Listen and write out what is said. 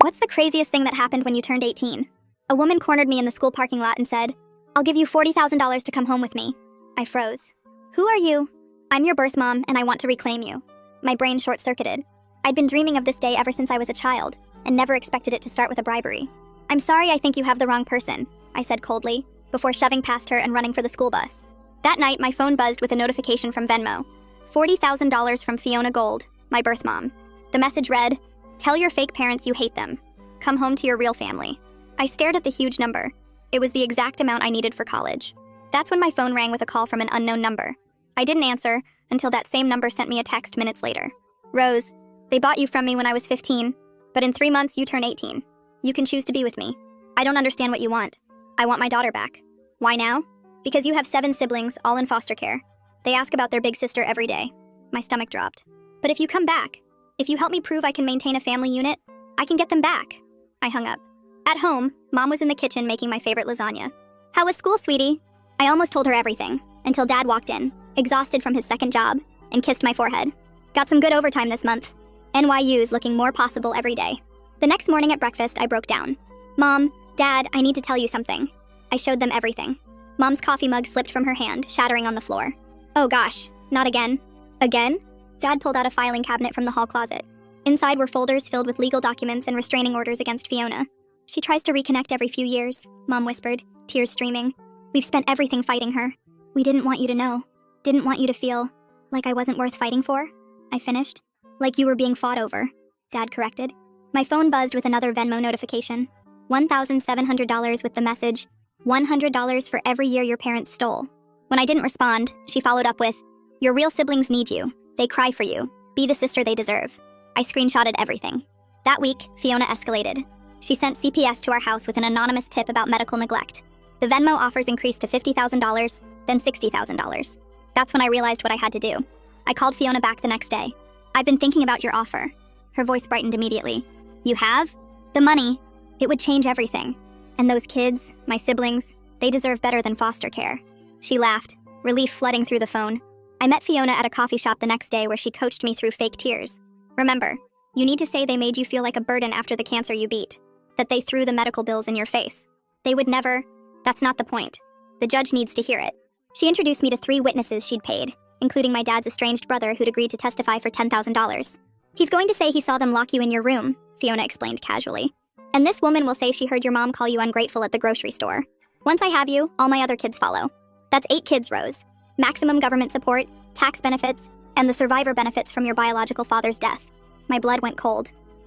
What's the craziest thing that happened when you turned 18? A woman cornered me in the school parking lot and said, "I'll give you $40,000 to come home with me." I froze. "Who are you?" "I'm your birth mom, and I want to reclaim you." My brain short-circuited. I'd been dreaming of this day ever since I was a child, and never expected it to start with a bribery. "I'm sorry, I think you have the wrong person," I said coldly, before shoving past her and running for the school bus. That night, my phone buzzed with a notification from Venmo. $40,000 from Fiona Gold, my birth mom. The message read, "Tell your fake parents you hate them. Come home to your real family." I stared at the huge number. It was the exact amount I needed for college. That's when my phone rang with a call from an unknown number. I didn't answer until that same number sent me a text minutes later. "Rose, they bought you from me when I was 15, but in 3 months you turn 18. You can choose to be with me. I don't understand what you want. I want my daughter back." "Why now?" "Because you have 7 siblings, all in foster care. They ask about their big sister every day." My stomach dropped. "But if you come back, if you help me prove I can maintain a family unit, I can get them back." I hung up. At home, Mom was in the kitchen making my favorite lasagna. "How was school, sweetie?" I almost told her everything, until Dad walked in, exhausted from his second job, and kissed my forehead. "Got some good overtime this month. NYU's looking more possible every day." The next morning at breakfast, I broke down. "Mom, Dad, I need to tell you something." I showed them everything. Mom's coffee mug slipped from her hand, shattering on the floor. "Oh gosh, not again." "Again?" Dad pulled out a filing cabinet from the hall closet. Inside were folders filled with legal documents and restraining orders against Fiona. "She tries to reconnect every few years," Mom whispered, tears streaming. "We've spent everything fighting her. We didn't want you to know. Didn't want you to feel like I wasn't worth fighting for," I finished. "Like you were being fought over," Dad corrected. My phone buzzed with another Venmo notification. $1,700 with the message, "$100 for every year your parents stole." When I didn't respond, she followed up with, "Your real siblings need you. They cry for you. Be the sister they deserve." I screenshotted everything. That week, Fiona escalated. She sent CPS to our house with an anonymous tip about medical neglect. The Venmo offers increased to $50,000, then $60,000. That's when I realized what I had to do. I called Fiona back the next day. "I've been thinking about your offer." Her voice brightened immediately. "You have? The money. It would change everything. And those kids, my siblings, they deserve better than foster care." She laughed, relief flooding through the phone. I met Fiona at a coffee shop the next day where she coached me through fake tears. "Remember, you need to say they made you feel like a burden after the cancer you beat. That they threw the medical bills in your face. They would never. That's not the point. The judge needs to hear it." She introduced me to 3 witnesses she'd paid, including my dad's estranged brother who'd agreed to testify for $10,000. "He's going to say he saw them lock you in your room," Fiona explained casually. "And this woman will say she heard your mom call you ungrateful at the grocery store. Once I have you, all my other kids follow. That's 8 kids, Rose. Maximum government support, tax benefits, and the survivor benefits from your biological father's death." My blood went cold.